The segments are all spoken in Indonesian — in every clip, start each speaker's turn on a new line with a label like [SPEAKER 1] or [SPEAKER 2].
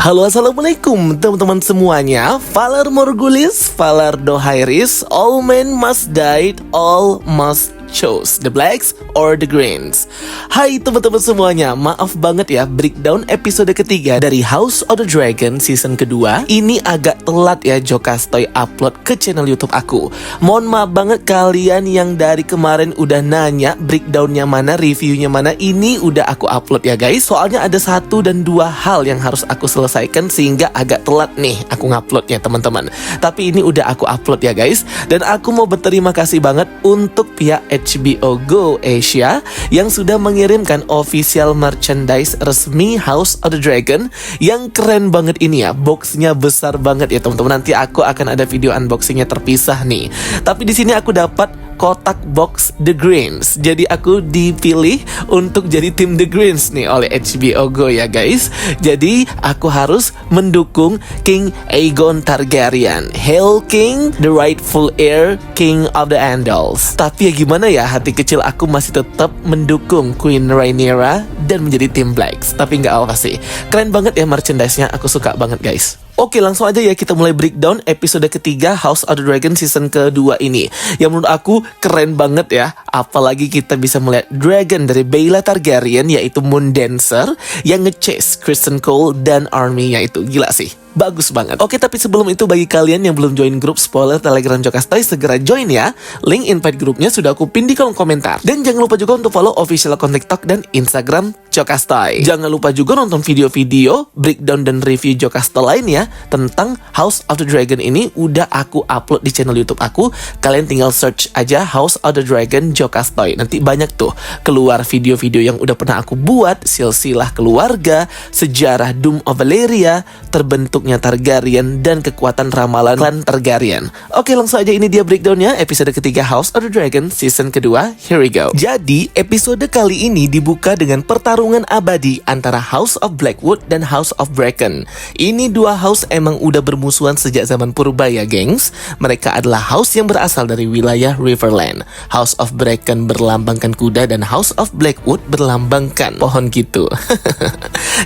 [SPEAKER 1] Halo, assalamualaikum teman-teman semuanya. Valar Morghulis, Valar Dohaeris, all men must die, all must choose the blacks or the greens. Hai teman-teman semuanya, maaf banget ya, breakdown episode ketiga dari House of the Dragon season kedua ini agak telat ya Jokastoy upload ke channel YouTube aku. Mohon maaf banget kalian yang dari kemarin udah nanya breakdownnya mana, reviewnya mana, ini udah aku upload ya guys. Soalnya ada 1 dan 2 hal yang harus aku selesaikan sehingga agak telat nih aku nguploadnya teman-teman. Tapi ini udah aku upload ya guys. Dan aku mau berterima kasih banget untuk pihak HBO Go Asia yang sudah mengirimkan official merchandise resmi House of the Dragon yang keren banget ini ya. Boxnya besar banget ya teman-teman. Nanti aku akan ada video unboxingnya terpisah nih. Tapi di sini aku dapat kotak box The Greens. Jadi aku dipilih untuk jadi tim The Greens nih oleh HBO Go ya guys. Jadi aku harus mendukung King Aegon Targaryen. Hail King, the rightful heir, King of the Andals. Tapi ya gimana ya, hati kecil aku masih tetap mendukung Queen Rhaenyra dan menjadi tim Blacks. Tapi nggak apa sih, keren banget ya merchandise-nya, aku suka banget guys. Oke, langsung aja ya kita mulai breakdown episode ketiga House of the Dragon season kedua ini. Yang menurut aku keren banget ya. Apalagi kita bisa melihat dragon dari Baela Targaryen, yaitu Moon Dancer, yang nge-chase Criston Cole dan army-nya itu. Gila sih, bagus banget. Oke, tapi sebelum itu bagi kalian yang belum join grup spoiler Telegram Jokastoy, segera join ya. Link invite grupnya sudah aku pin di kolom komentar. Dan jangan lupa juga untuk follow official account TikTok dan Instagram Jokastoy. Jangan lupa juga nonton video-video breakdown dan review Jokastoy lainnya tentang House of the Dragon ini udah aku upload di channel YouTube aku. Kalian tinggal search aja House of the Dragon Jokastoy. Nanti banyak tuh keluar video-video yang udah pernah aku buat, silsilah keluarga, sejarah Doom of Valyria, terbentuknya Targaryen, dan kekuatan ramalan klan Targaryen. Oke, langsung aja, ini dia breakdownnya episode ketiga House of the Dragon season kedua. Here we go. Jadi episode kali ini dibuka dengan pertarungan abadi antara House of Blackwood dan House of Bracken. Ini dua house emang udah bermusuhan sejak zaman purba ya gengs. Mereka adalah house yang berasal dari wilayah Riverland. House of Bracken berlambangkan kuda dan House of Blackwood berlambangkan pohon gitu.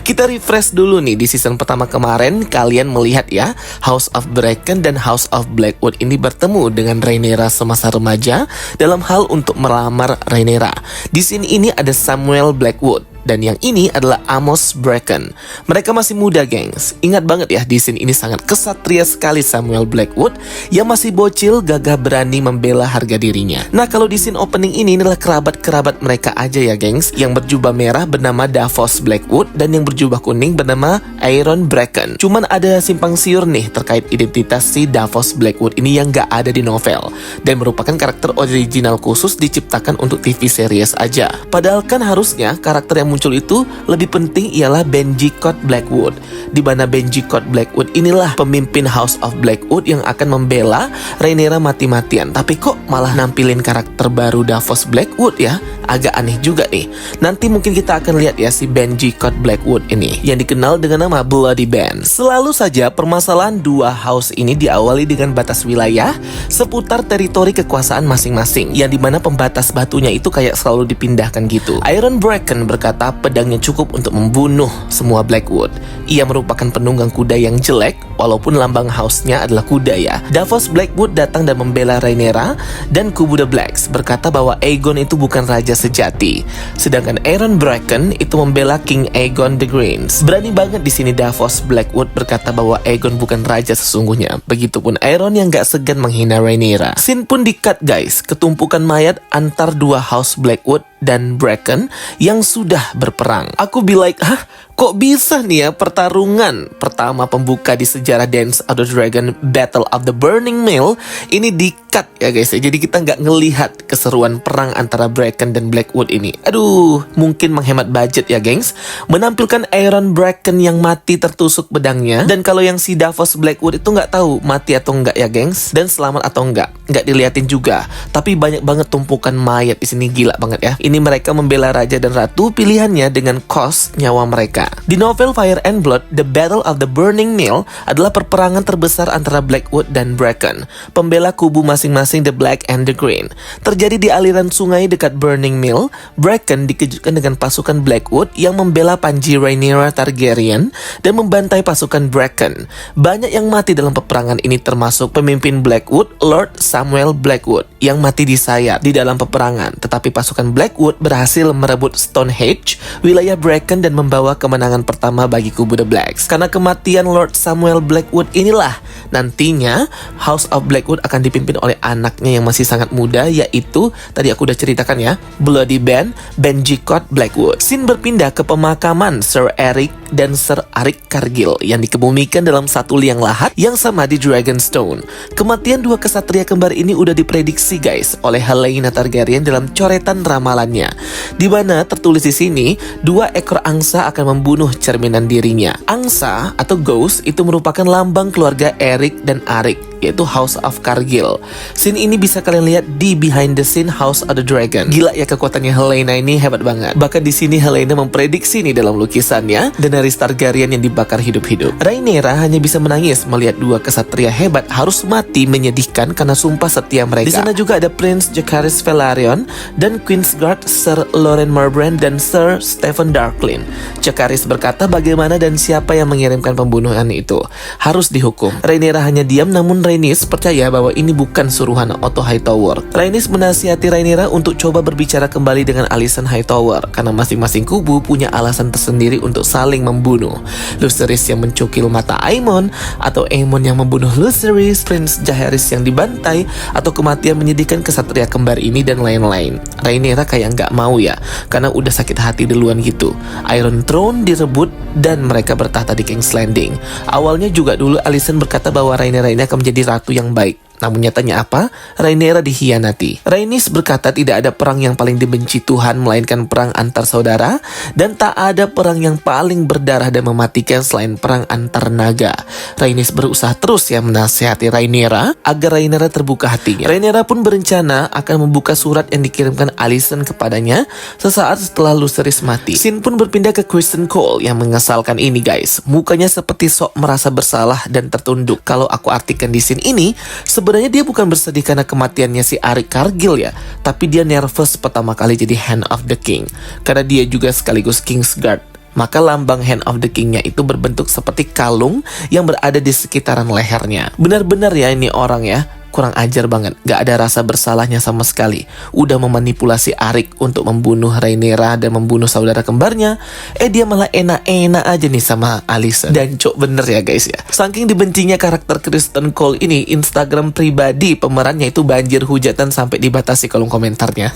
[SPEAKER 1] Kita refresh dulu nih di season pertama kemarin. Kalian melihat ya, House of Bracken dan House of Blackwood ini bertemu dengan Rhaenyra semasa remaja dalam hal untuk melamar Rhaenyra. Di sini ini ada Samuel Blackwood. Dan yang ini adalah Amos Bracken. Mereka masih muda gengs. Ingat banget ya, di scene ini sangat kesatria sekali Samuel Blackwood yang masih bocil, gagah berani membela harga dirinya. Nah, kalau di scene opening ini adalah kerabat-kerabat mereka aja ya gengs. Yang berjubah merah bernama Davos Blackwood dan yang berjubah kuning bernama Aeron Bracken. Cuman ada simpang siur nih terkait identitas si Davos Blackwood ini yang gak ada di novel dan merupakan karakter original khusus diciptakan untuk TV series aja. Padahal kan harusnya karakter yang muncul itu lebih penting ialah Benji Colt Blackwood, di mana Benji Colt Blackwood inilah pemimpin House of Blackwood yang akan membela Rhaenyra mati-matian. Tapi kok malah nampilin karakter baru Davos Blackwood ya? Agak aneh juga nih. Nanti mungkin kita akan lihat ya si Benji Colt Blackwood ini yang dikenal dengan nama Bloody Ben. Selalu saja permasalahan dua house ini diawali dengan batas wilayah seputar teritori kekuasaan masing-masing, yang dimana pembatas batunya itu kayak selalu dipindahkan gitu. Aeron Bracken berkata pedangnya cukup untuk membunuh semua Blackwood. Ia merupakan penunggang kuda yang jelek, walaupun lambang house-nya adalah kuda ya. Davos Blackwood datang dan membela Rhaenyra, dan kubu The Blacks berkata bahwa Aegon itu bukan raja sejati. Sedangkan Aeron Bracken itu membela King Aegon the Greens. Berani banget di sini Davos Blackwood berkata bahwa Aegon bukan raja sesungguhnya. Begitupun Aeron yang gak segan menghina Rhaenyra. Scene pun di-cut guys, ketumpukan mayat antar dua house Blackwood dan Bracken yang sudah berperang. Aku be like, hah? Kok bisa nih ya pertarungan pertama pembuka di sejarah Dance of the Dragon Battle of the Burning Mill ini di-cut ya guys ya. Jadi kita nggak ngelihat keseruan perang antara Bracken dan Blackwood ini. Aduh, mungkin menghemat budget ya gengs. Menampilkan Aeron Bracken yang mati tertusuk pedangnya, dan kalau yang si Davos Blackwood itu nggak tahu mati atau enggak ya gengs, dan selamat atau enggak diliatin juga. Tapi banyak banget tumpukan mayat di sini, gila banget ya. Ini mereka membela raja dan ratu pilihannya dengan cost nyawa mereka. Di novel Fire and Blood, The Battle of the Burning Mill adalah perperangan terbesar antara Blackwood dan Bracken, pembela kubu masing-masing The Black and the Green. Terjadi di aliran sungai dekat Burning Mill. Bracken dikejutkan dengan pasukan Blackwood yang membela Panji Rhaenyra Targaryen dan membantai pasukan Bracken. Banyak yang mati dalam peperangan ini, termasuk pemimpin Blackwood, Lord Samuel Blackwood, yang mati disayat di dalam peperangan. Tetapi pasukan Blackwood berhasil merebut Stonehenge, wilayah Bracken, dan membawa kemenangan pertama bagi kubu The Blacks. Karena kematian Lord Samuel Blackwood inilah nantinya House of Blackwood akan dipimpin oleh anaknya yang masih sangat muda, yaitu tadi aku udah ceritakan ya, Bloody Ben Jicot Blackwood. Scene berpindah ke pemakaman Sir Eric dan Sir Arik Cargill yang dikebumikan dalam satu liang lahat yang sama di Dragonstone. Kematian dua kesatria kembar ini udah diprediksi guys oleh Helaena Targaryen dalam coretan ramalannya, di mana tertulis di sini 2 ekor angsa akan membunuh cerminan dirinya. Angsa atau ghost itu merupakan lambang keluarga Eric dan Arik, yaitu House of Cargill. Scene ini bisa kalian lihat di behind the scene House of the Dragon. Gila ya, kekuatannya Helaena ini hebat banget. Bahkan di sini Helaena memprediksi nih dalam lukisannya Daenerys Targaryen yang dibakar hidup-hidup. Rhaenyra hanya bisa menangis melihat 2 kesatria hebat harus mati, menyedihkan karena sumpah setia mereka. Di sana juga ada Prince Jacaerys Velaryon dan Queensguard Sir Loren Marbrand dan Sir Stephen Darklyn. Jacaerys berkata bagaimana dan siapa yang mengirimkan pembunuhan itu harus dihukum. Rhaenyra hanya diam, namun Rhaenys percaya bahwa ini bukan suruhan Otto Hightower. Rhaenys menasihati Rhaenyra untuk coba berbicara kembali dengan Alicent Hightower karena masing-masing kubu punya alasan tersendiri untuk saling membunuh. Lucerys yang mencukil mata Aemon, atau Aemon yang membunuh Lucerys, Prince Jaehaerys yang dibantai, atau kematian menyedihkan kesatria kembar ini dan lain-lain. Rhaenyra kayak nggak mau ya, karena udah sakit hati duluan gitu. Iron Throne direbut dan mereka bertahta di King's Landing. Awalnya juga dulu Alicent berkata bahwa Rhaenyra ini akan menjadi ratu yang baik. Namun nyatanya apa? Rhaenyra dikhianati. Rhaenys berkata tidak ada perang yang paling dibenci Tuhan melainkan perang antar saudara, dan tak ada perang yang paling berdarah dan mematikan selain perang antar naga. Rhaenys berusaha terus ya menasihati Rhaenyra agar Rhaenyra terbuka hatinya. Rhaenyra pun berencana akan membuka surat yang dikirimkan Alicent kepadanya sesaat setelah Lucerys mati. Scene pun berpindah ke Criston Cole yang mengesalkan ini guys. Mukanya seperti sok merasa bersalah dan tertunduk. Kalau aku artikan di scene ini, sebenarnya dia bukan bersedih karena kematiannya si Arik Cargill ya, tapi dia nervous pertama kali jadi Hand of the King, karena dia juga sekaligus Kingsguard. Maka lambang Hand of the King-nya itu berbentuk seperti kalung yang berada di sekitaran lehernya. Benar-benar ya ini orang ya, kurang ajar banget, gak ada rasa bersalahnya sama sekali. Udah memanipulasi Arik untuk membunuh Rhaenyra dan membunuh saudara kembarnya, dia malah enak-enak aja nih sama Alicent. Dan cok bener ya guys ya. Saking dibencinya karakter Criston Cole ini, Instagram pribadi pemerannya itu banjir hujatan sampai dibatasi kolom komentarnya.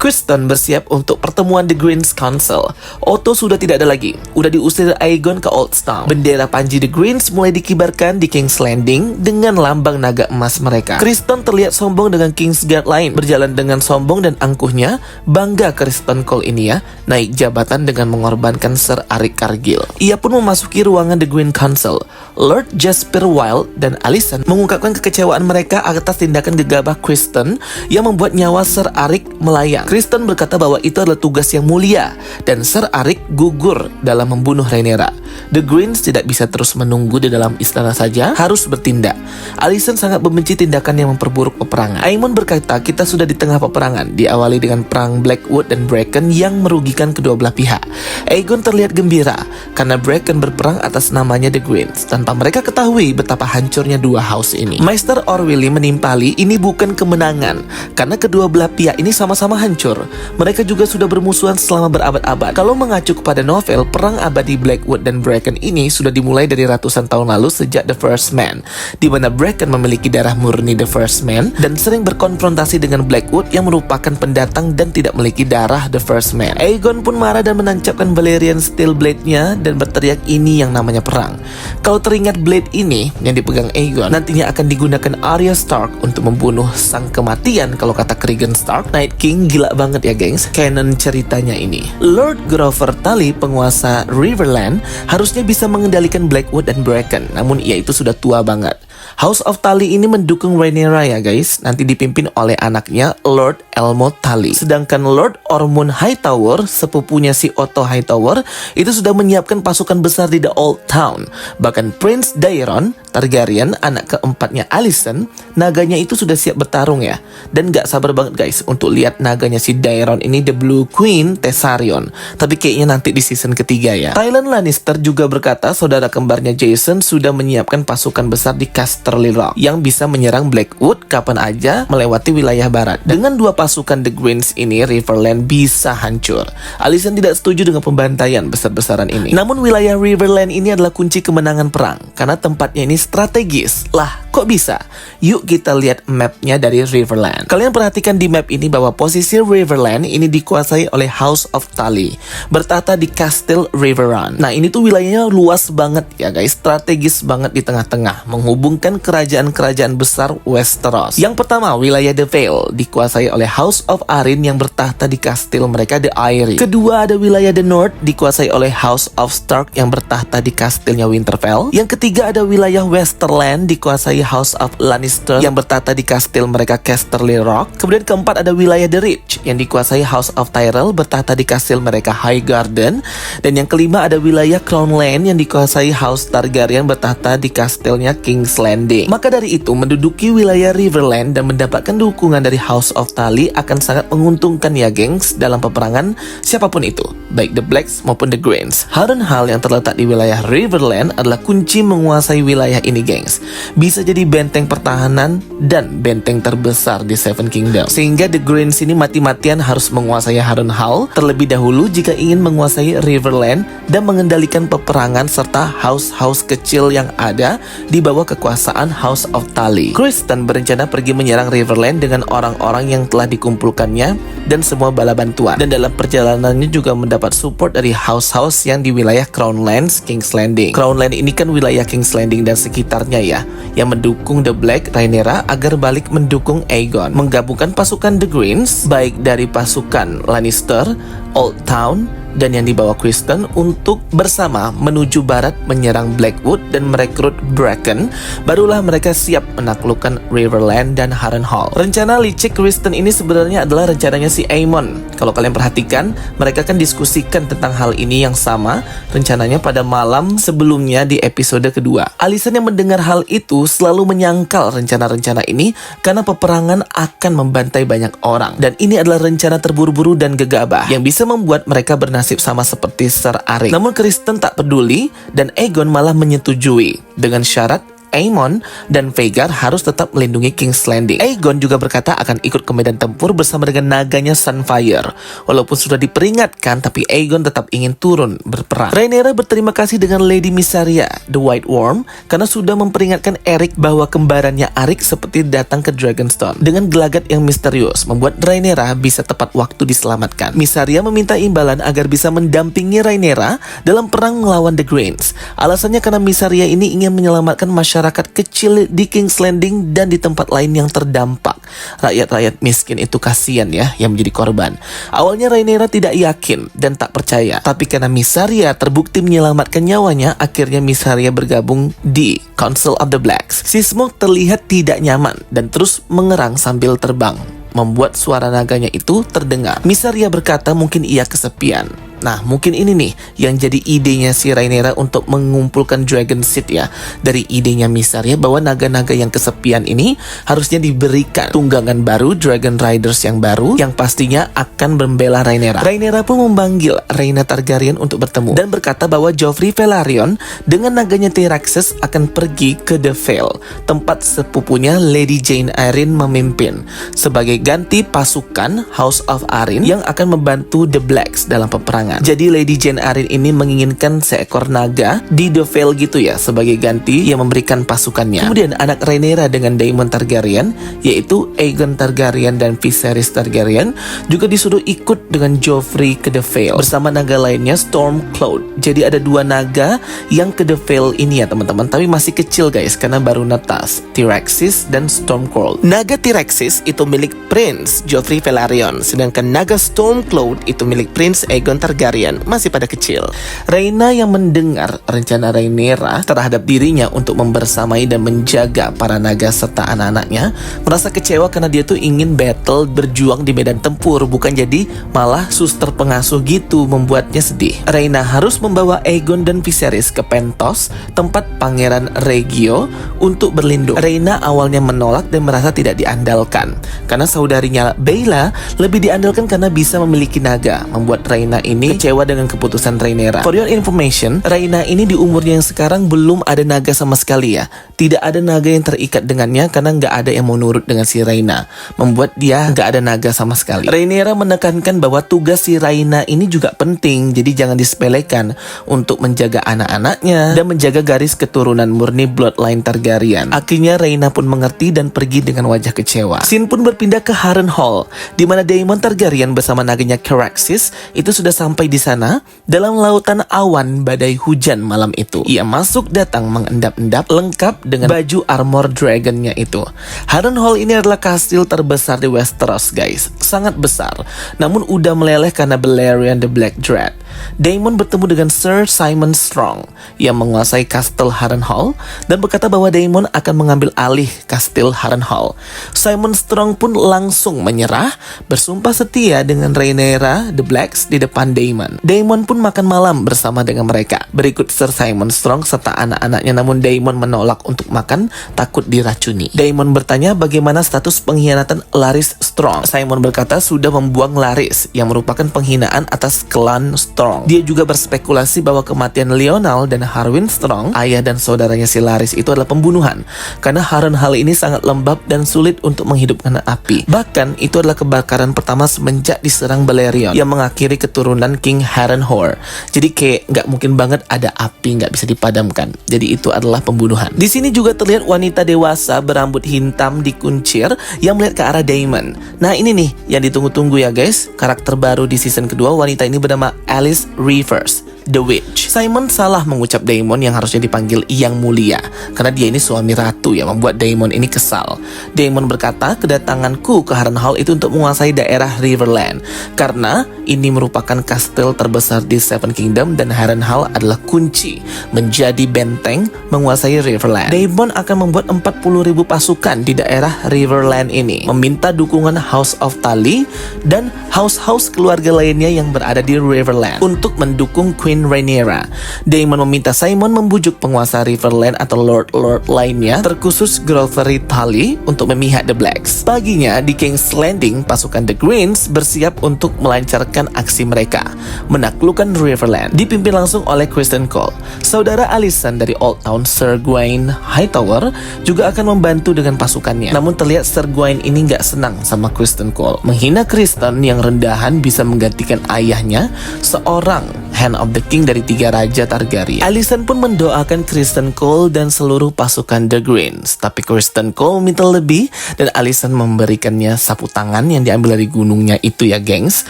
[SPEAKER 1] Criston bersiap untuk pertemuan The Greens Council. Otto sudah tidak ada lagi, udah diusir Aegon ke Old Town. Bendera Panji The Greens mulai dikibarkan di King's Landing dengan lambang naga emas mereka. Criston terlihat sombong dengan Kingsguard lain. Berjalan dengan sombong dan angkuhnya, bangga Criston Cole ini ya, naik jabatan dengan mengorbankan Sir Arik Cargill. Ia pun memasuki ruangan The Green Council. Lord Jasper Wilde dan Alicent mengungkapkan kekecewaan mereka atas tindakan gegabah Criston yang membuat nyawa Sir Arik melayang. Criston berkata bahwa itu adalah tugas yang mulia dan Sir Arik gugur dalam membunuh Rhaenyra. The Greens tidak bisa terus menunggu di dalam istana saja, harus bertindak. Alicent sangat membenci tindakan yang memperburuk peperangan. Aemon berkata kita sudah di tengah peperangan, diawali dengan perang Blackwood dan Bracken yang merugikan kedua belah pihak. Aegon terlihat gembira karena Bracken berperang atas namanya The Greens, tanpa mereka ketahui betapa hancurnya dua house ini. Maester Orwyllie menimpali ini bukan kemenangan, karena kedua belah pihak ini sama-sama hancur. Mereka juga sudah bermusuhan selama berabad-abad. Kalau mengacu kepada novel, perang abadi Blackwood dan Bracken ini sudah dimulai dari ratusan tahun lalu sejak The First Man, di mana Bracken memiliki darah murni The First Man dan sering berkonfrontasi dengan Blackwood yang merupakan pendatang dan tidak memiliki darah The First Man. Aegon pun marah dan menancapkan Valyrian Steel Blade-nya dan berteriak ini yang namanya perang. Kalau teringat blade ini yang dipegang Aegon nantinya akan digunakan Arya Stark untuk membunuh sang kematian. Kalau kata Cregan Stark, Night King gila banget ya gengs canon ceritanya ini. Lord Grover Tully, penguasa Riverland, harusnya bisa mengendalikan Blackwood dan Bracken, namun ia itu sudah tua banget. House of Tully ini mendukung Rhaenyra ya guys, nanti dipimpin oleh anaknya Lord Elmo Tully. Sedangkan Lord Ormond Hightower, sepupunya si Otto Hightower, itu sudah menyiapkan pasukan besar di The Old Town. Bahkan Prince Daeron Targaryen, anak keempatnya Alicent, naganya itu sudah siap bertarung ya. Dan gak sabar banget guys untuk lihat naganya si Daeron ini, The Blue Queen Tessarion. Tapi kayaknya nanti di season ketiga ya. Tyrion Lannister juga berkata saudara kembarnya Jason sudah menyiapkan pasukan besar di Casterly Rock yang bisa menyerang Blackwood kapan aja melewati wilayah barat. Dengan dua pasukan The Greens ini, Riverland bisa hancur. Alicent tidak setuju dengan pembantaian besar-besaran ini. Namun wilayah Riverland ini adalah kunci kemenangan perang karena tempatnya ini strategis. Lah, kok bisa? Yuk kita lihat mapnya dari Riverland. Kalian perhatikan di map ini bahwa posisi Riverland ini dikuasai oleh House of Tully, bertata di Castle Riverrun. Nah, ini tuh wilayahnya luas banget ya guys, strategis banget di tengah-tengah, menghubungkan kerajaan-kerajaan besar Westeros. Yang pertama, wilayah The Vale dikuasai oleh House of Arryn yang bertahta di kastil mereka The Eyrie. Kedua, ada wilayah The North dikuasai oleh House of Stark yang bertahta di kastilnya Winterfell. Yang ketiga, ada wilayah Westerland dikuasai House of Lannister yang bertahta di kastil mereka Casterly Rock. Kemudian keempat, ada wilayah The Reach yang dikuasai House of Tyrell bertahta di kastil mereka Highgarden. Dan yang kelima, ada wilayah Crownland yang dikuasai House Targaryen bertahta di kastilnya King's Landing. Maka dari itu, menduduki wilayah Riverland dan mendapatkan dukungan dari House of Tully akan sangat menguntungkan ya gengs dalam peperangan siapapun itu, baik The Blacks maupun The Greens. Harrenhal yang terletak di wilayah Riverland adalah kunci menguasai wilayah ini gengs. Bisa jadi benteng pertahanan dan benteng terbesar di Seven Kingdoms. Sehingga The Greens ini mati-matian harus menguasai Harrenhal terlebih dahulu jika ingin menguasai Riverland dan mengendalikan peperangan serta house-house kecil yang ada di bawah kekuasaan House of Tully. Criston berencana pergi menyerang Riverland dengan orang-orang yang telah dikumpulkannya dan semua bala bantuan. Dan dalam perjalanannya juga mendapat support dari house-house yang di wilayah Crownlands, King's Landing. Crownland ini kan wilayah King's Landing dan sekitarnya ya, yang mendukung The Black, Rhaenyra agar balik mendukung Aegon. Menggabungkan pasukan The Greens, baik dari pasukan Lannister, Old Town, dan yang dibawa Criston untuk bersama menuju barat menyerang Blackwood dan merekrut Bracken, barulah mereka siap menaklukkan Riverland dan Harrenhal. Rencana licik Criston ini sebenarnya adalah rencananya si Aemon. Kalau kalian perhatikan, mereka kan diskusikan tentang hal ini yang sama rencananya pada malam sebelumnya di episode kedua. Alicent yang mendengar hal itu selalu menyangkal rencana-rencana ini karena peperangan akan membantai banyak orang, dan ini adalah rencana terburu-buru dan gegabah yang bisa membuat mereka bernasib sama seperti Ser Arik. Namun Criston tak peduli dan Aegon malah menyetujui dengan syarat Aemon dan Vhagar harus tetap melindungi King's Landing. Aegon juga berkata akan ikut ke medan tempur bersama dengan naganya Sunfire. Walaupun sudah diperingatkan, tapi Aegon tetap ingin turun berperang. Rhaenyra berterima kasih dengan Lady Mysaria, The White Worm, karena sudah memperingatkan Eric bahwa kembarannya Arik seperti datang ke Dragonstone dengan gelagat yang misterius, membuat Rhaenyra bisa tepat waktu diselamatkan. Mysaria meminta imbalan agar bisa mendampingi Rhaenyra dalam perang melawan The Greens. Alasannya karena Mysaria ini ingin menyelamatkan masyarakat kecil di King's Landing dan di tempat lain yang terdampak. Rakyat-rakyat miskin itu kasihan ya yang menjadi korban. Awalnya Rhaenyra tidak yakin dan tak percaya, tapi karena Mysaria terbukti menyelamatkan nyawanya, akhirnya Mysaria bergabung di Council of the Blacks. Si Smoke terlihat tidak nyaman dan terus mengerang sambil terbang, membuat suara naganya itu terdengar. Mysaria berkata mungkin ia kesepian. Nah, mungkin ini nih yang jadi idenya si Rhaenyra untuk mengumpulkan Dragon Seed ya. Dari idenya Mysaria bahwa naga-naga yang kesepian ini harusnya diberikan tunggangan baru, Dragon Riders yang baru, yang pastinya akan membela Rhaenyra. Rhaenyra pun memanggil Rhaena Targaryen untuk bertemu dan berkata bahwa Joffrey Velaryon dengan naganya Tyraxes akan pergi ke The Vale, tempat sepupunya Lady Jane Arryn memimpin, sebagai ganti pasukan House of Arryn yang akan membantu The Blacks dalam peperangan. Jadi Lady Jane Arryn ini menginginkan seekor naga di The Vale gitu ya, sebagai ganti yang memberikan pasukannya. Kemudian anak Rhaenyra dengan Daemon Targaryen, yaitu Aegon Targaryen dan Viserys Targaryen, juga disuruh ikut dengan Joffrey ke The Vale bersama naga lainnya Stormcloud. Jadi ada dua naga yang ke The Vale ini ya teman-teman, tapi masih kecil guys karena baru netas, Tyraxes dan Stormcloud. Naga Tyraxes itu milik Prince Joffrey Velaryon, sedangkan naga Stormcloud itu milik Prince Aegon Targaryen. Targaryen masih pada kecil. Rhaena yang mendengar rencana Rhaenyra terhadap dirinya untuk membersamai dan menjaga para naga serta anak-anaknya, merasa kecewa karena dia tuh ingin battle berjuang di medan tempur, bukan jadi malah suster pengasuh gitu, membuatnya sedih. Rhaena harus membawa Aegon dan Viserys ke Pentos, tempat Pangeran Regio, untuk berlindung. Rhaena awalnya menolak dan merasa tidak diandalkan karena saudarinya Baela lebih diandalkan karena bisa memiliki naga, membuat Rhaena ini kecewa dengan keputusan Rhaenyra. For your information, Rhaena ini di umurnya yang sekarang belum ada naga sama sekali ya. Tidak ada naga yang terikat dengannya karena nggak ada yang mau nurut dengan si Rhaena, membuat dia nggak ada naga sama sekali. Rhaenyra menekankan bahwa tugas si Rhaena ini juga penting, jadi jangan disepelekan untuk menjaga anak-anaknya dan menjaga garis keturunan murni bloodline Targaryen. Akhirnya Rhaena pun mengerti dan pergi dengan wajah kecewa. Scene pun berpindah ke Harrenhal, di mana Daemon Targaryen bersama naganya Caraxes itu sudah sampai di sana dalam lautan awan badai hujan malam itu. Ia masuk datang mengendap-endap lengkap dengan baju armor dragonnya itu. Harrenhal ini adalah kastil terbesar di Westeros guys, sangat besar, namun udah meleleh karena Balerion the Black Dread. Daemon bertemu dengan Sir Simon Strong yang menguasai kastil Harrenhal dan berkata bahwa Daemon akan mengambil alih kastil Harrenhal. Simon Strong pun langsung menyerah, bersumpah setia dengan Rhaenyra the Blacks di depan Daemon. Daemon pun makan malam bersama dengan mereka. Berikut Sir Simon Strong serta anak-anaknya, namun Daemon menolak untuk makan, takut diracuni. Daemon bertanya bagaimana status pengkhianatan Larys Strong. Simon berkata sudah membuang Larys yang merupakan penghinaan atas klan Strong. Dia juga berspekulasi bahwa kematian Lionel dan Harwin Strong, ayah dan saudaranya si Larys, itu adalah pembunuhan karena Harrenhal ini sangat lembab dan sulit untuk menghidupkan api. Bahkan itu adalah kebakaran pertama semenjak diserang Balerion yang mengakhiri keturunan King Harrenhal. Jadi kayak nggak mungkin banget ada api nggak bisa dipadamkan. Jadi itu adalah pembunuhan. Di sini juga terlihat wanita dewasa berambut hitam dikuncir yang melihat ke arah Daemon. Nah ini nih yang ditunggu-tunggu ya guys. Karakter baru di season kedua, wanita ini bernama Alice Rivers, The Witch. Simon salah mengucap Daemon yang harusnya dipanggil Yang Mulia karena dia ini suami ratu yang membuat Daemon ini kesal. Daemon berkata kedatanganku ke Harrenhal itu untuk menguasai daerah Riverland karena ini merupakan kastil terbesar di Seven Kingdom dan Harrenhal adalah kunci menjadi benteng menguasai Riverland. Daemon akan membuat 40.000 pasukan di daerah Riverland ini, meminta dukungan House of Tully dan house-house keluarga lainnya yang berada di Riverland untuk mendukung Queen Rhaenyra. Daemon meminta Simon membujuk penguasa Riverland atau Lord-Lord lainnya, terkhusus Grovery Tully, untuk memihak The Blacks. Paginya di King's Landing, pasukan The Greens bersiap untuk melancarkan aksi mereka, menaklukkan Riverland, dipimpin langsung oleh Criston Cole. Saudara Alicent dari Old Town, Sir Gawain Hightower, juga akan membantu dengan pasukannya. Namun terlihat Sir Gawain ini nggak senang sama Criston Cole. Menghina Criston yang rendahan bisa menggantikan ayahnya, seorang Hand of the King dari 3 Raja Targaryen. Alicent pun mendoakan Criston Cole dan seluruh pasukan The Greens. Tapi Criston Cole meminta lebih dan Alicent memberikannya sapu tangan yang diambil dari gunungnya itu ya gengs.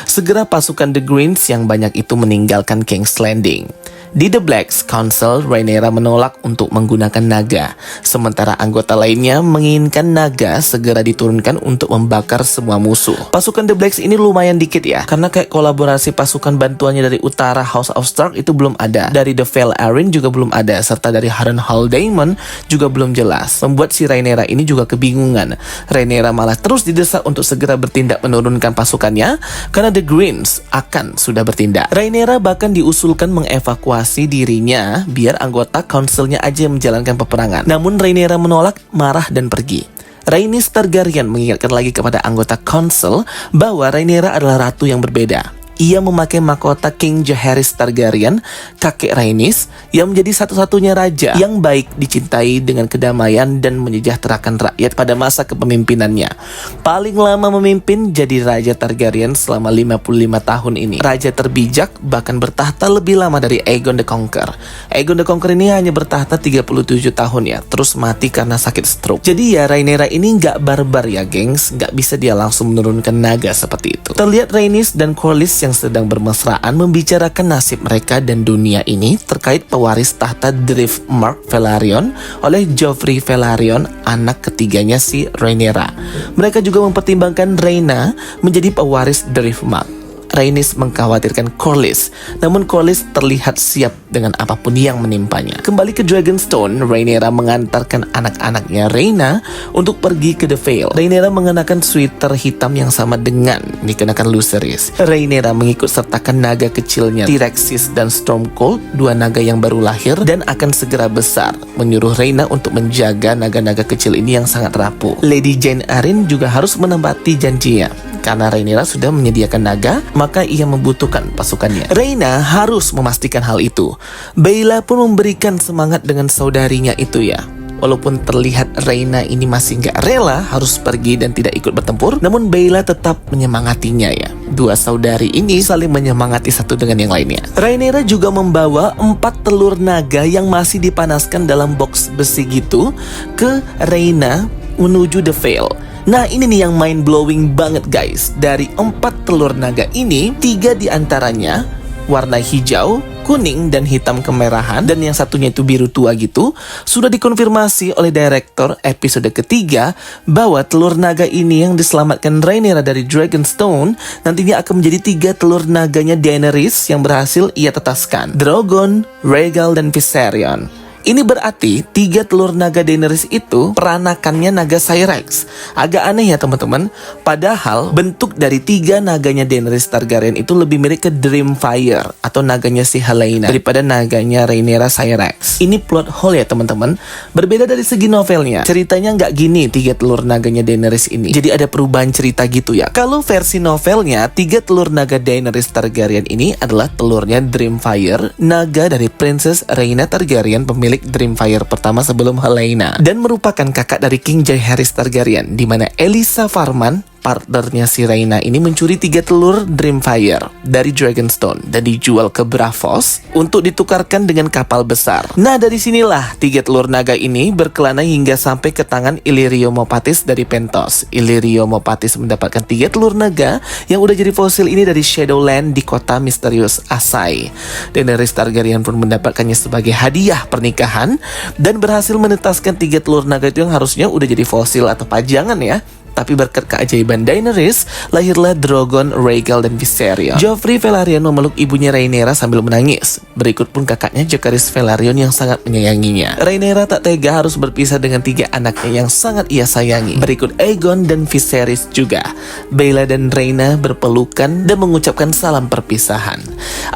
[SPEAKER 1] Segera pasukan The Greens yang banyak itu meninggalkan King's Landing. Di The Blacks Council, Rhaenyra menolak untuk menggunakan naga, sementara anggota lainnya menginginkan naga segera diturunkan untuk membakar semua musuh. Pasukan The Blacks ini lumayan dikit ya, karena kayak kolaborasi pasukan bantuannya dari utara House of Stark itu belum ada, dari The Vale Arryn juga belum ada, serta dari Harrenhal Daemon juga belum jelas, membuat si Rhaenyra ini juga kebingungan. Rhaenyra malah terus didesak untuk segera bertindak menurunkan pasukannya, karena The Greens akan sudah bertindak. Rhaenyra bahkan diusulkan mengevakuasi dirinya biar anggota councilnya aja menjalankan peperangan. Namun Rhaenyra menolak, marah dan pergi. Rhaenys Targaryen mengingatkan lagi kepada anggota council bahwa Rhaenyra adalah ratu yang berbeda. Ia memakai mahkota King Jaehaerys Targaryen, kakek Rhaenys, yang menjadi satu-satunya raja yang baik, dicintai dengan kedamaian dan menyejahterakan rakyat pada masa kepemimpinannya. Paling lama memimpin jadi Raja Targaryen selama 55 tahun ini. Raja terbijak, bahkan bertahta lebih lama dari Aegon the Conqueror. Aegon the Conqueror ini hanya bertahta 37 tahun ya, terus mati karena sakit stroke. Jadi ya Rhaenyra ini nggak barbar ya gengs, nggak bisa dia langsung menurunkan naga seperti itu. Terlihat Rhaenys dan Corlys yang sedang bermesraan membicarakan nasib mereka dan dunia ini terkait pewaris tahta Driftmark Velaryon oleh Joffrey Velaryon, anak ketiganya si Rhaenyra. Mereka juga mempertimbangkan Rhaena menjadi pewaris Driftmark. Rhaenys mengkhawatirkan Corlys. Namun Corlys terlihat siap dengan apapun yang menimpanya. Kembali ke Dragonstone, Rhaenyra mengantarkan anak-anaknya Rhaena untuk pergi ke The Vale. Rhaenyra mengenakan sweater hitam yang sama dengan dikenakan Lucerys. Rhaenyra mengikut sertakan naga kecilnya Tyraxis dan Stormcold, dua naga yang baru lahir dan akan segera besar, menyuruh Rhaena untuk menjaga naga-naga kecil ini yang sangat rapuh. Lady Jane Arryn juga harus menepati janjinya. Karena Rhaenyra sudah menyediakan naga, maka ia membutuhkan pasukannya. Rhaena harus memastikan hal itu. Baela pun memberikan semangat dengan saudarinya itu ya. Walaupun terlihat Rhaena ini masih gak rela harus pergi dan tidak ikut bertempur, namun Baela tetap menyemangatinya ya. Dua saudari ini saling menyemangati satu dengan yang lainnya. Rhaenyra juga membawa 4 telur naga yang masih dipanaskan dalam box besi gitu ke Rhaena menuju The Vale. Nah ini nih yang mind blowing banget guys. Dari 4 telur naga ini, 3 diantaranya warna hijau, kuning, dan hitam kemerahan, dan yang satunya itu biru tua gitu, sudah dikonfirmasi oleh direktur episode ketiga bahwa telur naga ini yang diselamatkan Rhaenyra dari Dragonstone nantinya akan menjadi 3 telur naganya Daenerys yang berhasil ia tetaskan: Drogon, Rhaegal, dan Viserion. Ini berarti 3 telur naga Daenerys itu peranakannya naga Syrax. Agak aneh ya teman-teman. Padahal bentuk dari 3 naganya Daenerys Targaryen itu lebih mirip ke Dreamfire atau naganya si Helaena daripada naganya Rhaenyra Syrax. Ini plot hole ya teman-teman. Berbeda dari segi novelnya. Ceritanya nggak gini 3 telur naganya Daenerys ini. Jadi ada perubahan cerita gitu ya. Kalau versi novelnya 3 telur naga Daenerys Targaryen ini adalah telurnya Dreamfire, naga dari Princess Rhaena Targaryen, pemilik Dreamfire pertama sebelum Helaena, dan merupakan kakak dari King Jaehaerys Targaryen, di mana Elisa Farman, partnernya si Rhaena ini, mencuri 3 telur Dreamfire dari Dragonstone dan dijual ke Braavos untuk ditukarkan dengan kapal besar. Nah dari sinilah 3 telur naga ini berkelana hingga sampai ke tangan Illyrio Mopatis dari Pentos. Illyrio Mopatis mendapatkan 3 telur naga yang udah jadi fosil ini dari Shadowland di kota misterius Asai. Daenerys Targaryen pun mendapatkannya sebagai hadiah pernikahan dan berhasil menetaskan 3 telur naga itu yang harusnya udah jadi fosil atau pajangan ya. Tapi berkat keajaiban Daenerys, lahirlah Drogon, Rhaegal, dan Viserion. Joffrey Velaryon memeluk ibunya Rhaenyra sambil menangis. Berikut pun kakaknya Jacaerys Velaryon yang sangat menyayanginya. Rhaenyra tak tega harus berpisah dengan 3 anaknya yang sangat ia sayangi. Berikut Aegon dan Viserys juga. Baela dan Rhaena berpelukan dan mengucapkan salam perpisahan.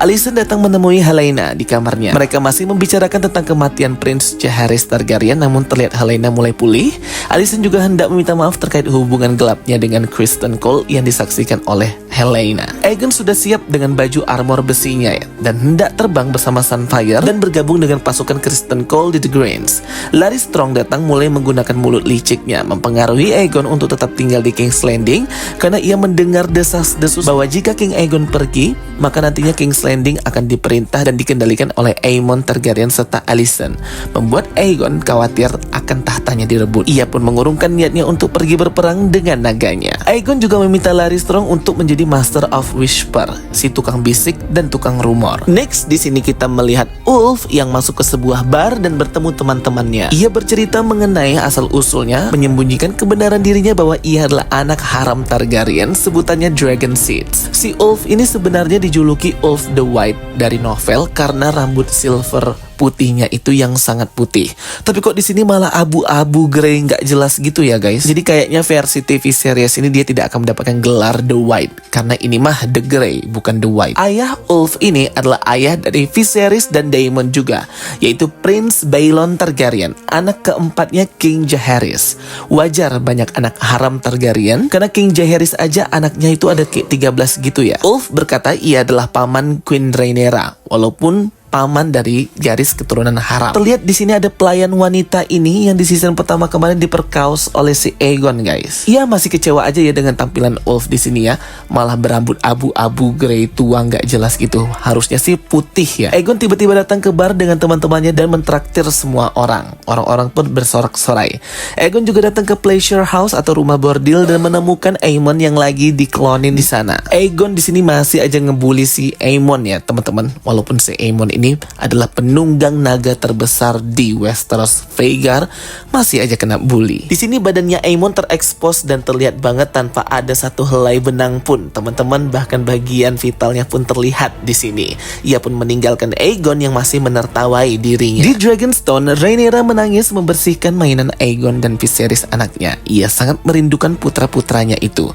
[SPEAKER 1] Alicent datang menemui Helaena di kamarnya. Mereka masih membicarakan tentang kematian Prince Jaehaerys Targaryen, namun terlihat Helaena mulai pulih. Alicent juga hendak meminta maaf terkait hubungan gelapnya dengan Criston Cole yang disaksikan oleh Helaena. Aegon sudah siap dengan baju armor besinya ya, dan hendak terbang bersama Sunfire dan bergabung dengan pasukan Criston Cole di The Greens. Larys Strong datang mulai menggunakan mulut liciknya mempengaruhi Aegon untuk tetap tinggal di King's Landing karena ia mendengar desas-desus bahwa jika King Aegon pergi, maka nantinya King's Landing akan diperintah dan dikendalikan oleh Aemon Targaryen serta Alicent, membuat Aegon khawatir akan tahtanya direbut. Ia pun mengurungkan niatnya untuk pergi berperang dengan naganya. Aegon juga meminta Larys Strong untuk menjadi Master of Whisper, si tukang bisik dan tukang rumor. Next, di sini kita melihat Ulf yang masuk ke sebuah bar dan bertemu teman-temannya. Ia bercerita mengenai asal-usulnya, menyembunyikan kebenaran dirinya bahwa ia adalah anak haram Targaryen, sebutannya Dragon Seeds. Si Ulf ini sebenarnya dijuluki Ulf the White dari novel karena rambut silver putihnya itu yang sangat putih. Tapi kok di sini malah abu-abu grey nggak jelas gitu ya guys. Jadi kayaknya versi TV series ini dia tidak akan mendapatkan gelar The White karena ini mah The Grey bukan The White. Ayah Ulf ini adalah ayah dari Viserys dan Daemon juga, yaitu Prince Baelon Targaryen, anak keempatnya King Jaehaerys. Wajar banyak anak haram Targaryen karena King Jaehaerys aja anaknya itu ada kayak 13 gitu ya. Ulf berkata ia adalah paman Queen Rhaenyra walaupun paman dari garis keturunan haram. Terlihat di sini ada pelayan wanita ini yang di season pertama kemarin diperkaos oleh si Aegon guys. Ia masih kecewa aja ya dengan tampilan Ulf di sini ya, malah berambut abu-abu grey tua nggak jelas gitu. Harusnya sih putih ya. Aegon tiba-tiba datang ke bar dengan teman-temannya dan mentraktir semua orang. Orang-orang pun bersorak-sorai. Aegon juga datang ke Pleasure House atau rumah bordil dan menemukan Aemon yang lagi diklonin di sana. Aegon di sini masih aja ngebully si Aemon ya teman-teman. Walaupun si Aemon ini ini adalah penunggang naga terbesar di Westeros, Vhagar, masih aja kena bully. Di sini badannya Aemon terekspos dan terlihat banget tanpa ada satu helai benang pun, teman-teman. Bahkan bagian vitalnya pun terlihat di sini. Ia pun meninggalkan Aegon yang masih menertawai dirinya. Di Dragonstone, Rhaenyra menangis membersihkan mainan Aegon dan Viserys anaknya. Ia sangat merindukan putra-putranya itu.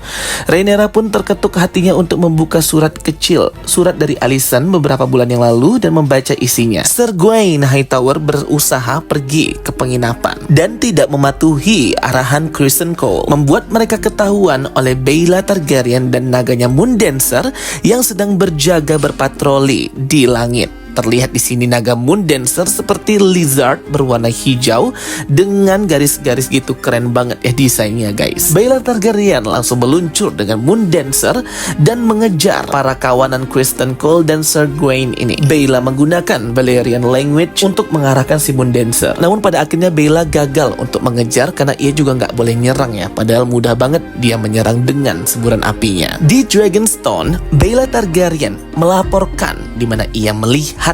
[SPEAKER 1] Rhaenyra pun terketuk hatinya untuk membuka surat kecil, surat dari Alicent beberapa bulan yang lalu, dan membaca isinya. Ser Gwaine Hightower berusaha pergi ke penginapan dan tidak mematuhi arahan Criston Cole, membuat mereka ketahuan oleh Baela Targaryen dan naganya Moondancer yang sedang berjaga berpatroli di langit. Terlihat di sini naga Moondancer seperti lizard berwarna hijau dengan garis-garis gitu, keren banget ya desainnya guys. Baela Targaryen langsung meluncur dengan Moondancer dan mengejar para kawanan Criston Cole dan Ser Gwaine ini. Baela menggunakan Valyrian language untuk mengarahkan si Moondancer. Namun pada akhirnya Baela gagal untuk mengejar karena ia juga nggak boleh nyerang ya. Padahal mudah banget dia menyerang dengan semburan apinya. Di Dragonstone, Baela Targaryen melaporkan di mana ia melihat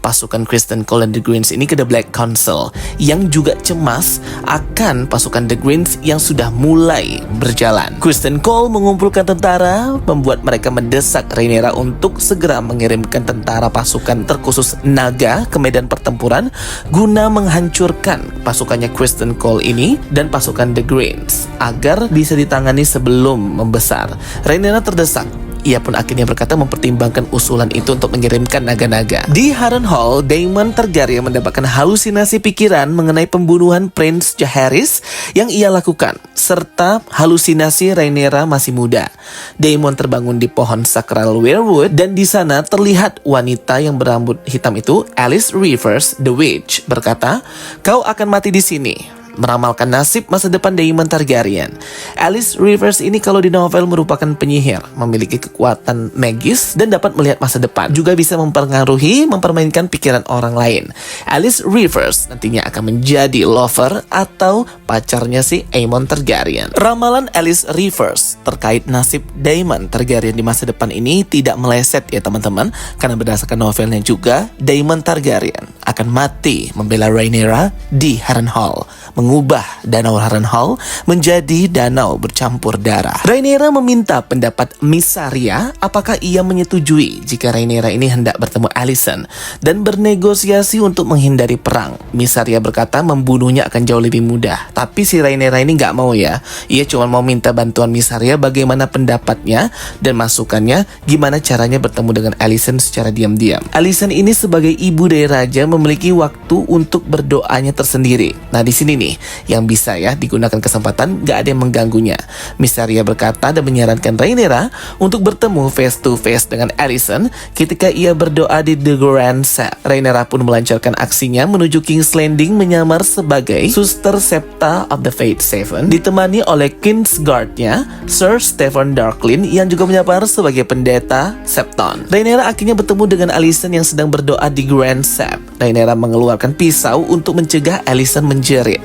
[SPEAKER 1] pasukan Criston Cole dan The Greens ini ke The Black Council yang juga cemas akan pasukan The Greens yang sudah mulai berjalan. Criston Cole mengumpulkan tentara, membuat mereka mendesak Rhaenyra untuk segera mengirimkan tentara pasukan terkhusus naga ke medan pertempuran guna menghancurkan pasukannya Criston Cole ini dan pasukan The Greens agar bisa ditangani sebelum membesar. Rhaenyra terdesak. Ia pun akhirnya berkata mempertimbangkan usulan itu untuk mengirimkan naga-naga. Di Harrenhal, Daemon Targaryen mendapatkan halusinasi pikiran mengenai pembunuhan Prince Jaehaerys yang ia lakukan, serta halusinasi Rhaenyra masih muda. Daemon terbangun di pohon sakral Weirwood dan di sana terlihat wanita yang berambut hitam itu, Alice Rivers, the Witch, berkata, "Kau akan mati di sini." Meramalkan nasib masa depan Daemon Targaryen. Alice Rivers ini kalau di novel merupakan penyihir, memiliki kekuatan magis dan dapat melihat masa depan. Juga bisa mempengaruhi, mempermainkan pikiran orang lain. Alice Rivers nantinya akan menjadi lover atau pacarnya si Aemon Targaryen. Ramalan Alice Rivers terkait nasib Daemon Targaryen di masa depan ini tidak meleset ya teman-teman, karena berdasarkan novelnya juga Daemon Targaryen akan mati membela Rhaenyra di Harrenhal, mengubah danau Harrenhal menjadi danau bercampur darah. Rhaenyra meminta pendapat Mysaria apakah ia menyetujui jika Rhaenyra ini hendak bertemu Alicent dan bernegosiasi untuk menghindari perang. Mysaria berkata membunuhnya akan jauh lebih mudah, tapi si Rhaenyra ini nggak mau ya. Ia cuma mau minta bantuan Mysaria bagaimana pendapatnya dan masukannya gimana caranya bertemu dengan Alicent secara diam-diam. Alicent ini sebagai ibu dari raja memiliki waktu untuk berdoanya tersendiri. Nah di sini nih yang bisa ya digunakan kesempatan, gak ada yang mengganggunya. Mysaria berkata dan menyarankan Rhaenyra untuk bertemu face to face dengan Alicent ketika ia berdoa di The Grand Sept. Rhaenyra pun melancarkan aksinya menuju King's Landing menyamar sebagai Suster Septa of the Faith Seven, ditemani oleh Kingsguard-nya Sir Stephen Darklyn yang juga menyamar sebagai pendeta Septon. Rhaenyra akhirnya bertemu dengan Alicent yang sedang berdoa di Grand Sept. Rhaenyra mengeluarkan pisau untuk mencegah Alicent menjerit.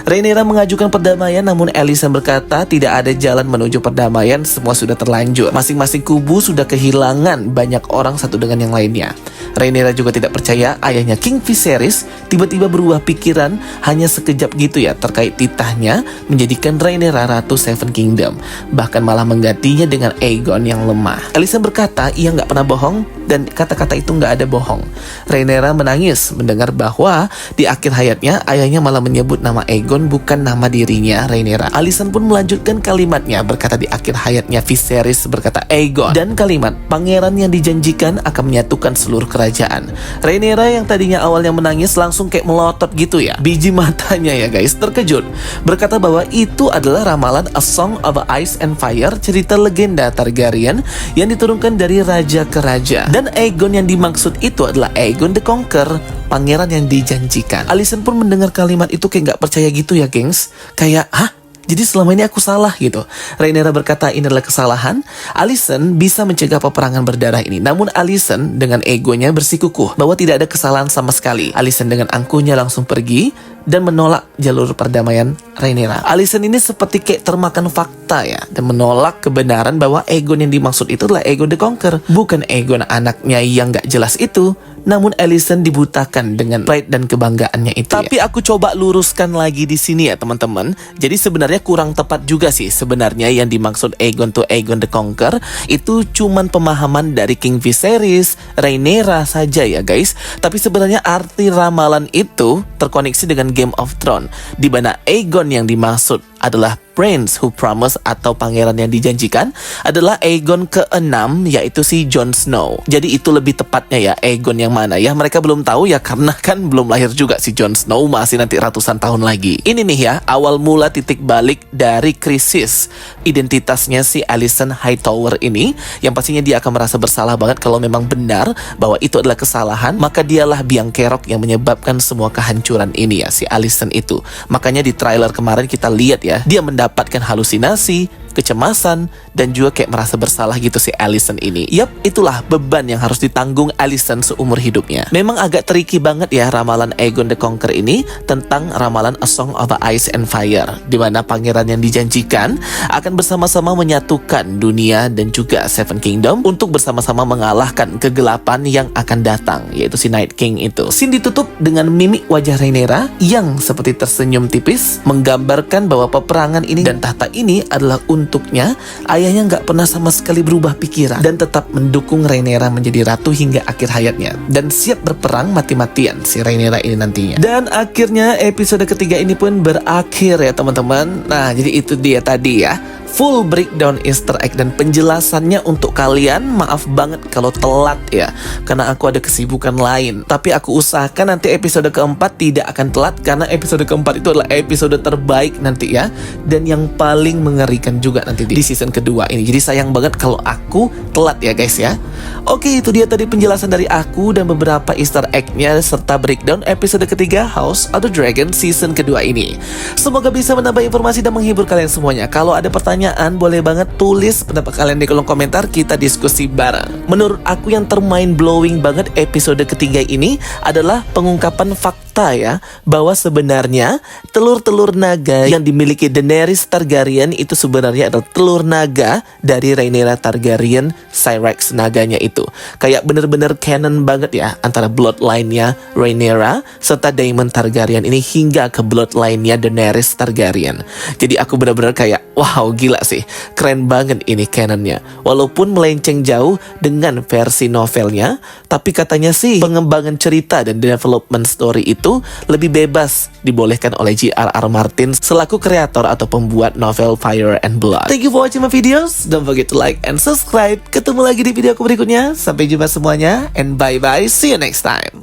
[SPEAKER 1] Rhaenyra mengajukan perdamaian, namun Alicent berkata tidak ada jalan menuju perdamaian, semua sudah terlanjur. Masing-masing kubu sudah kehilangan banyak orang satu dengan yang lainnya. Rhaenyra juga tidak percaya ayahnya King Viserys tiba-tiba berubah pikiran hanya sekejap gitu ya terkait titahnya menjadikan Rhaenyra Ratu Seven Kingdom, bahkan malah menggantinya dengan Aegon yang lemah. Alicent berkata ia nggak pernah bohong dan kata-kata itu nggak ada bohong. Rhaenyra menangis mendengar bahwa di akhir hayatnya ayahnya malah menyebut nama Aegon bukan nama dirinya Rhaenyra. Alicent pun melanjutkan kalimatnya berkata di akhir hayatnya Viserys berkata Aegon, dan kalimat pangeran yang dijanjikan akan menyatukan seluruh kerajaan. Rhaenyra yang tadinya awalnya menangis langsung kayak melotot gitu ya, biji matanya ya guys, terkejut berkata bahwa itu adalah ramalan A Song of Ice and Fire, cerita legenda Targaryen yang diturunkan dari raja ke raja, dan Aegon yang dimaksud itu adalah Aegon the Conqueror, pangeran yang dijanjikan. Alicent pun mendengar kalimat itu kayak gak percaya gitu ya gengs, kayak hah? Jadi selama ini aku salah gitu. Rhaenyra berkata ini adalah kesalahan. Alicent bisa mencegah peperangan berdarah ini. Namun Alicent dengan egonya bersikukuh bahwa tidak ada kesalahan sama sekali. Alicent dengan angkuhnya langsung pergi dan menolak jalur perdamaian Rhaenyra. Alicent ini seperti kayak termakan fakta ya, dan menolak kebenaran bahwa Aegon yang dimaksud itu adalah Aegon the Conqueror, bukan Aegon anaknya yang gak jelas itu. Namun Alicent dibutakan dengan pride dan kebanggaannya itu. Tapi aku coba luruskan lagi di sini ya teman-teman. Jadi sebenarnya kurang tepat juga sih. Sebenarnya yang dimaksud Aegon to Aegon the Conqueror itu cuman pemahaman dari King Viserys, Rhaenyra saja ya guys. Tapi sebenarnya arti ramalan itu terkoneksi dengan Game of Thrones, di mana Aegon yang dimaksud adalah Prince who promise atau pangeran yang dijanjikan adalah Aegon ke-6, yaitu si Jon Snow. Jadi itu lebih tepatnya ya Aegon yang mana ya, mereka belum tahu ya karena kan belum lahir juga si Jon Snow, masih nanti ratusan tahun lagi. Ini nih ya awal mula titik balik dari krisis identitasnya si Alicent Hightower ini, yang pastinya dia akan merasa bersalah banget kalau memang benar bahwa itu adalah kesalahan, maka dialah biang kerok yang menyebabkan semua kehancuran ini ya, si Alicent itu. Makanya di trailer kemarin kita lihat ya, dia mendapatkan halusinasi, kecemasan, dan juga kayak merasa bersalah gitu si Alicent ini. Yap, itulah beban yang harus ditanggung Alicent seumur hidupnya. Memang agak tricky banget ya ramalan Aegon the Conqueror ini tentang ramalan A Song of Ice and Fire, di mana pangeran yang dijanjikan akan bersama-sama menyatukan dunia dan juga Seven Kingdom untuk bersama-sama mengalahkan kegelapan yang akan datang, yaitu si Night King itu. Scene ditutup dengan mimik wajah Rhaenyra yang seperti tersenyum tipis, menggambarkan bahwa peperangan ini dan tahta ini adalah untuknya. Ayahnya nggak pernah sama sekali berubah pikiran dan tetap mendukung Rhaenyra menjadi ratu hingga akhir hayatnya, dan siap berperang mati-matian si Rhaenyra ini nantinya. Dan akhirnya episode ketiga ini pun berakhir ya teman-teman. Nah, jadi itu dia tadi ya, full breakdown Easter egg dan penjelasannya untuk kalian. Maaf banget kalau telat ya, karena aku ada kesibukan lain. Tapi aku usahakan nanti episode keempat tidak akan telat, karena episode keempat itu adalah episode terbaik nanti ya, dan yang paling mengerikan juga nanti di season kedua ini. Jadi sayang banget kalau aku telat ya guys ya. Oke, itu dia tadi penjelasan dari aku dan beberapa Easter egg-nya serta breakdown episode ketiga House of the Dragon season kedua ini. Semoga bisa menambah informasi dan menghibur kalian semuanya. Kalau ada pertanyaan, boleh banget tulis pendapat kalian di kolom komentar, kita diskusi bareng. Menurut aku yang termind blowing banget episode ketiga ini adalah pengungkapan fakta ya, bahwa sebenarnya telur-telur naga yang dimiliki Daenerys Targaryen itu sebenarnya adalah telur naga dari Rhaenyra Targaryen, Syrax naganya itu. Kayak bener-bener canon banget ya antara bloodline-nya Rhaenyra serta Daemon Targaryen ini hingga ke bloodline-nya Daenerys Targaryen. Jadi aku bener-bener kayak wow, gila sih, keren banget ini canonnya. Walaupun melenceng jauh dengan versi novelnya, tapi katanya sih pengembangan cerita dan development story itu lebih bebas dibolehkan oleh J.R.R. Martin selaku kreator atau pembuat novel Fire and Blood. Thank you for watching my videos. Don't forget to like and subscribe. Ketemu lagi di video aku berikutnya. Sampai jumpa semuanya, and bye-bye. See you next time.